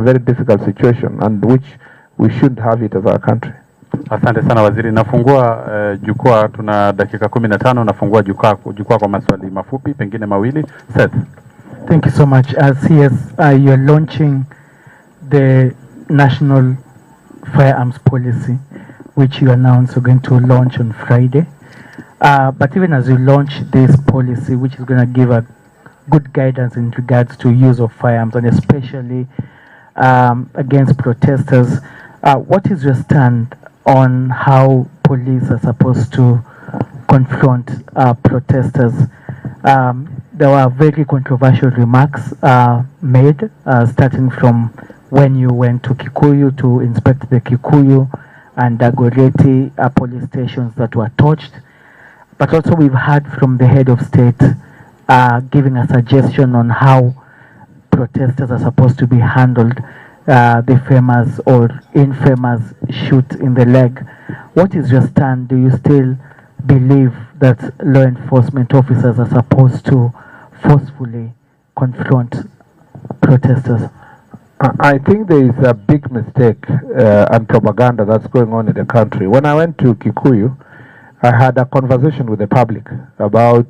very difficult situation and which we shouldn't have it as our country. Asante sana waziri. Nafungua jukwaa, tuna dakika 15. Nafungua jukwaa kwa maswali mafupi, pengine mawili. Seth. Thank you so much. CS, you're launching the National Firearms Policy, which you announced you're going to launch on Friday. But even as you launch this policy, which is going to give a good guidance in regards to use of firearms, and especially against protesters, what is your stand on how police are supposed to confront protesters? There were very controversial remarks made, starting from when you went to Kikuyu to inspect the Kikuyu and Dagoretti police stations that were touched. But also we've heard from the head of state giving a suggestion on how protesters are supposed to be handled, the famous or infamous shoot in the leg. What is your stand? Do you still believe that law enforcement officers are supposed to forcefully confront protesters? I think there is a big mistake and propaganda that's going on in the country. When I went to Kikuyu, I had a conversation with the public about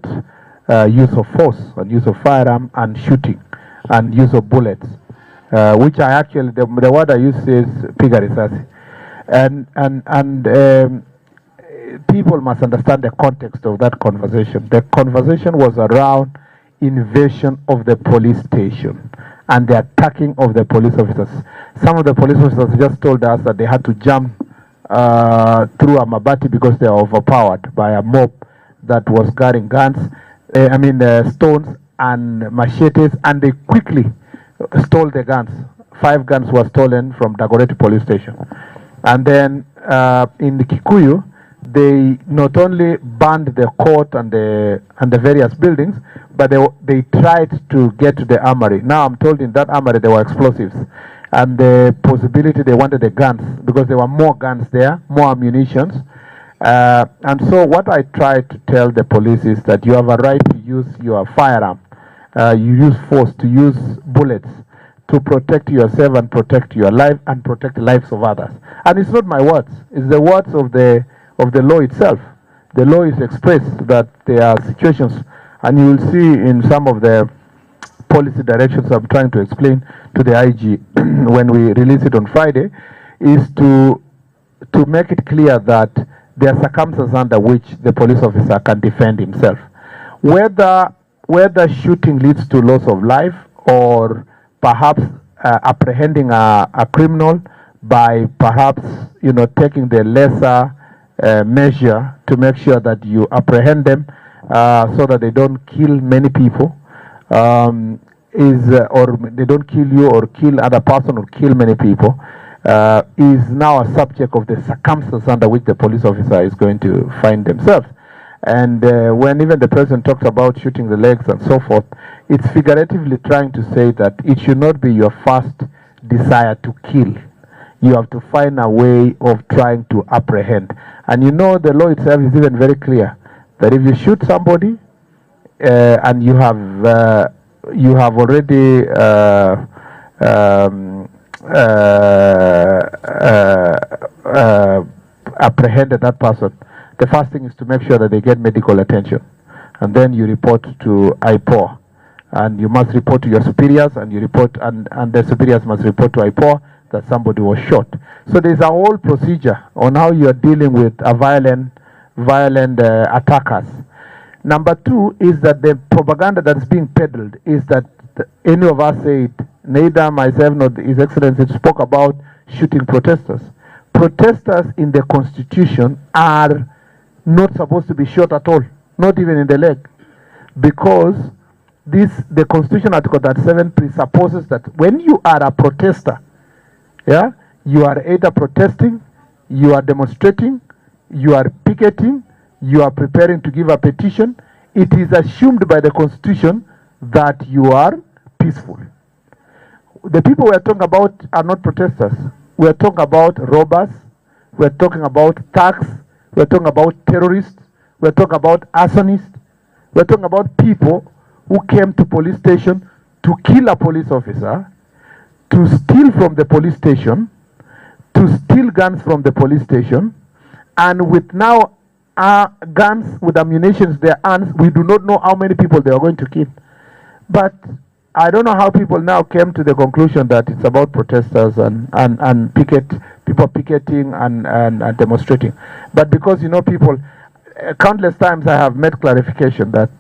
use of force and use of firearm and shooting and use of bullets, which I actually, the word I use is piga risasi. And people must understand the context of that conversation. The conversation was around invasion of the police station and the attacking of the police officers. Some of the police officers just told us that they had to jump through a mabati because they are overpowered by a mob that was carrying guns, stones and machetes, and they quickly stole the guns. 5 guns were stolen from Dagoretti police station. And then in the Kikuyu, they not only burned the court and the various buildings, but they tried to get to the armory. Now I'm told in that armory there were explosives, and the possibility they wanted the guns because there were more guns there, more ammunitions. And so what I try to tell the police is that you have a right to use your firearm. You use force, to use bullets to protect yourself and protect your life and protect the lives of others. And it's not my words, it's the words of the law itself. The law is expressed that there are situations, and you will see in some of the policy directions I'm trying to explain to the IG when we release it on Friday, is to make it clear that there are circumstances under which the police officer can defend himself. Whether shooting leads to loss of life, or perhaps apprehending a criminal by perhaps taking the lesser measure to make sure that you apprehend them so that they don't kill many people, or they don't kill you or kill other person or kill many people, is now a subject of the circumstances under which the police officer is going to find themselves. And when even the president talks about shooting the legs and so forth, it's figuratively trying to say that it should not be your first desire to kill. You have to find a way of trying to apprehend. And the law itself is even very clear that if you shoot somebody and you have already apprehended that person, the first thing is to make sure that they get medical attention, and then you report to IPOA, and you must report to your superiors, and you report, and the superiors must report to IPOA that somebody was shot. So there's a whole procedure on how you are dealing with a violent attackers. Number 2 is that the propaganda that is being peddled is that any of us said, neither myself nor His Excellency spoke about shooting protesters. Protesters in the Constitution are not supposed to be shot at all, not even in the leg, because the Constitution Article 37 presupposes that when you are a protester, you are either protesting, you are demonstrating, you are picketing, you are preparing to give a petition. It is assumed by the Constitution that you are peaceful. The people we are talking about are not protesters. We are talking about robbers, we are talking about thugs, we are talking about terrorists, we are talking about arsonists, we are talking about people who came to police station to kill a police officer, to steal from the police station, to steal guns from the police station, and with now guns with ammunition in their hands, we do not know how many people they are going to kill. But I don't know how people now came to the conclusion that it's about protesters and people picketing and demonstrating. But because, you know, people, countless times I have made clarification that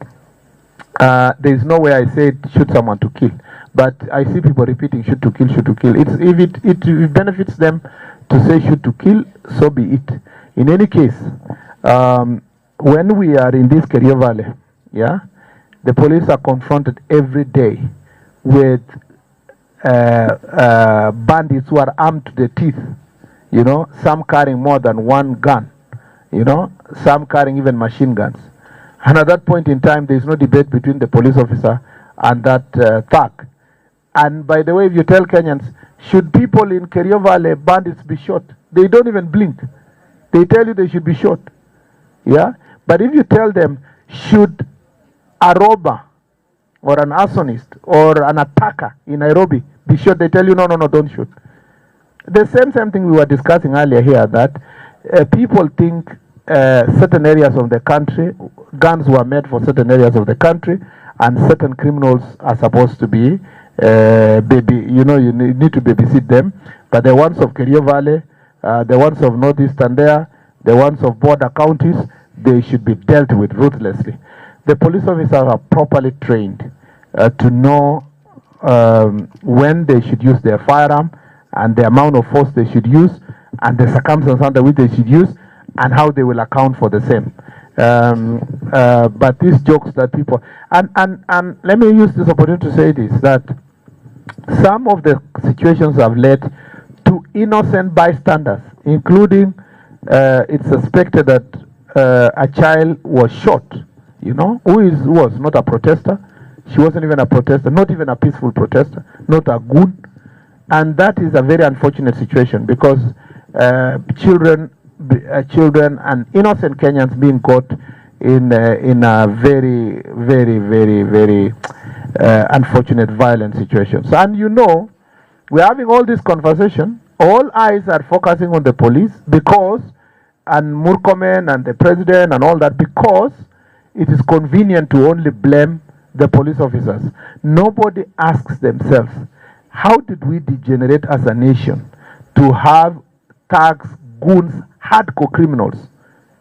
there is no way I said shoot someone to kill. But I see people repeating shoot to kill, shoot to kill. If it benefits them to say shoot to kill, so be it. In any case, when we are in this Kerio Valley, yeah, the police are confronted every day with bandits who are armed to the teeth, you know, some carrying more than one gun, you know, some carrying even machine guns. And at that point in time, there is no debate between the police officer and that thug. And by the way, if you tell Kenyans, should people in Kerio Valley bandits be shot? They don't even blink. They tell you they should be shot. Yeah? But if you tell them, should a robber or an arsonist or an attacker in Nairobi be shot, they tell you, no, don't shoot. The same thing we were discussing earlier here, that people think certain areas of the country, guns were made for certain areas of the country, and certain criminals are supposed to be you need to babysit them. But the ones of Kerio Valley, the ones of Northeastern there, the ones of border counties, they should be dealt with ruthlessly. The police officers are properly trained to know when they should use their firearm and the amount of force they should use and the circumstances under which they should use and how they will account for the same. But these jokes that people, and let me use this opportunity to say this, that some of the situations have led to innocent bystanders, including it's suspected that a child was shot, you know, who was not a protester. She wasn't even a protester, not even a peaceful protester, not a goon. And that is a very unfortunate situation because children and innocent Kenyans being caught in a very, very, very, very unfortunate, violent situation. So, and you know, we're having all this conversation. All eyes are focusing on the police because, and Murkomen and the president and all that, because it is convenient to only blame the police officers. Nobody asks themselves, how did we degenerate as a nation to have thugs, goons, hardcore criminals,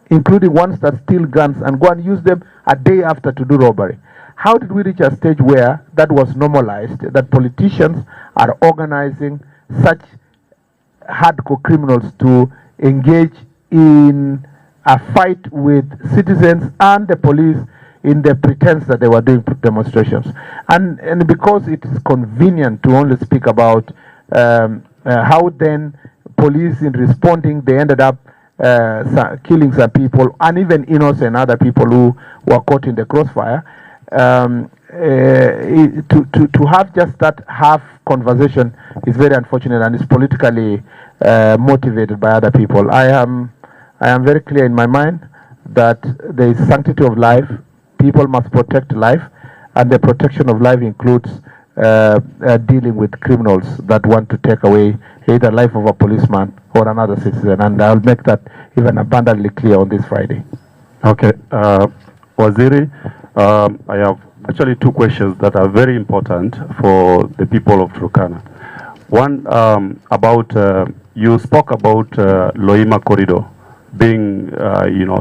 including ones that steal guns and go and use them a day after to do robbery? How did we reach a stage where that was normalized, that politicians are organizing such hardcore criminals to engage in a fight with citizens and the police in the pretense that they were doing demonstrations? And because it is convenient to only speak about how then police in responding, they ended up killing some people and even innocent other people who were caught in the crossfire. To have just that half conversation is very unfortunate and is politically motivated by other people. I am very clear in my mind that there is sanctity of life. People must protect life, and the protection of life includes dealing with criminals that want to take away either life of a policeman or another citizen. And I'll make that even abundantly clear on this Friday. Okay, Waziri, I have actually two questions that are very important for the people of Turkana. One about you spoke about Loima corridor being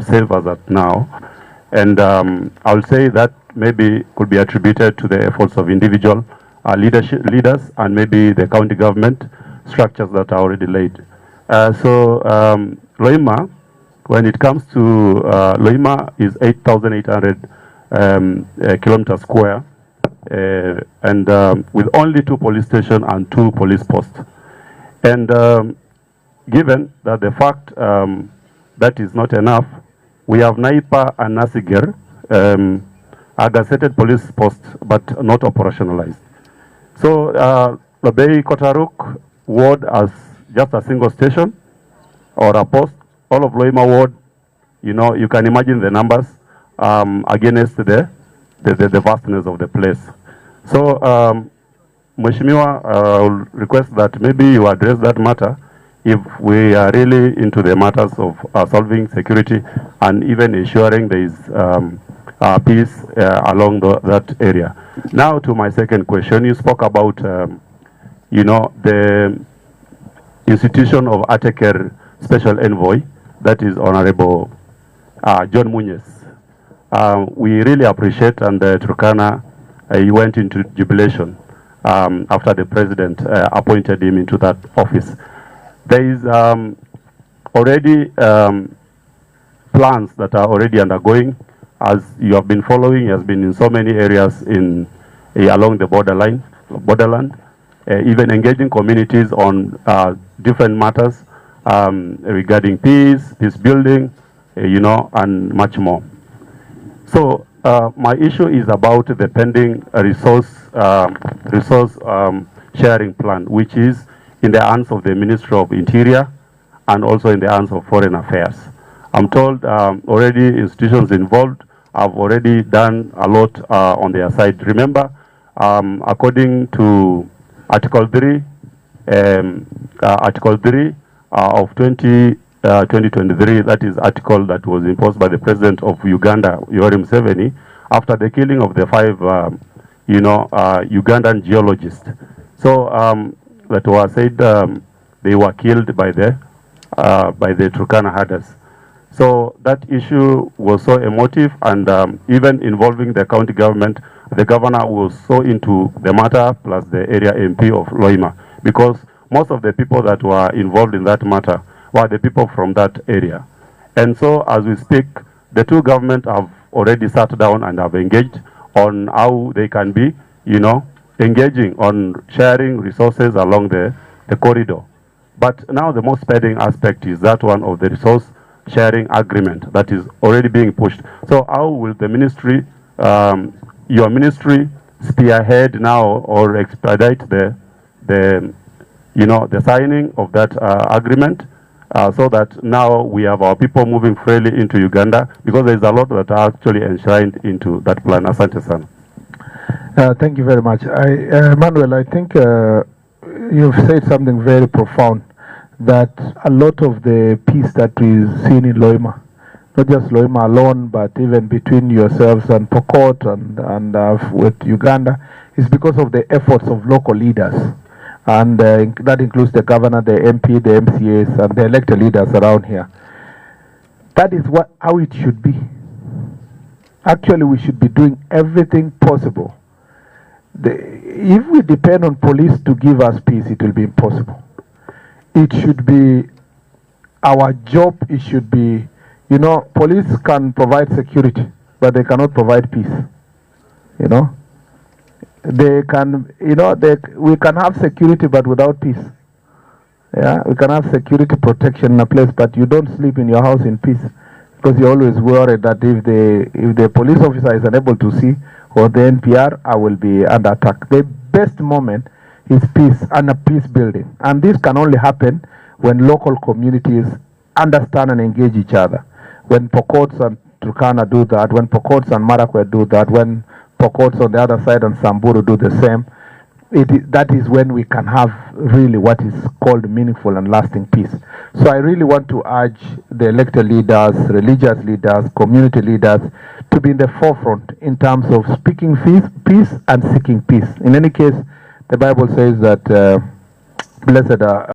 safe as at now, and I'll say that maybe could be attributed to the efforts of individual leaders and maybe the county government structures that are already laid. So Loima, when it comes to Loima, is 8,800 kilometers square, and with only 2 police stations and 2 police posts. And given that the fact that is not enough, we have Naipa and Nasiger, a gazetted police posts, but not operationalized. So Lobei Kotaruk ward as just a single station or a post. All of Loima ward, you can imagine the numbers against the vastness of the place. So Mheshimiwa, I will request that maybe you address that matter if we are really into the matters of solving security and even ensuring there is peace along that area. Now to my second question, you spoke about, the institution of Ateker Special Envoy, that is Honorable John Muñez. We really appreciate, and Turkana, he went into jubilation after the president appointed him into that office. There is already plans that are already undergoing, as you have been following. He has been in so many areas along the borderland, even engaging communities on different matters regarding peace building, and much more. So my issue is about the pending resource sharing plan, which is in the hands of the Ministry of Interior and also in the hands of Foreign Affairs. I'm told already institutions involved have already done a lot on their side. Remember, according to Article 3 of 2023, that is article that was imposed by the President of Uganda, Yoweri Museveni, after the killing of the 5, Ugandan geologists. So that was said they were killed by the Turkana herders. So that issue was so emotive, and even involving the county government. The governor was so into the matter, plus the area MP of Loima, because most of the people that were involved in that matter were the people from that area. And so as we speak, the two governments have already sat down and have engaged on how they can be, engaging on sharing resources along the corridor. But now the most pending aspect is that one of the resource sharing agreement that is already being pushed. So how will the ministry, your ministry, spearhead now or expedite the signing of that agreement, so that now we have our people moving freely into Uganda, because there is a lot that are actually enshrined into that plan. Asante sana. Thank you very much. Manuel, I think you've said something very profound, that a lot of the peace that we've seen in Loima, not just Loima alone, but even between yourselves and Pokot and with Uganda, is because of the efforts of local leaders. And that includes the governor, the MP, the MCAs, and the elected leaders around here. That is how it should be. Actually, we should be doing everything possible. If we depend on police to give us peace, it will be impossible. It should be our job. It should be, police can provide security, but they cannot provide peace. They can, we can have security but without peace. Yeah, we can have security protection in a place, but you don't sleep in your house in peace, because you're always worried that if the police officer is unable to see, or the NPR, I will be under attack. The best moment is peace and a peace building, and this can only happen when local communities understand and engage each other. When Pokots and Turkana do that, when Pokots and Marakwet do that, when Pokots on the other side and Samburu do the same, that is when we can have really what is called meaningful and lasting peace. So I really want to urge the elected leaders, religious leaders, community leaders to be in the forefront in terms of speaking peace and seeking peace. In any case, the Bible says that blessed are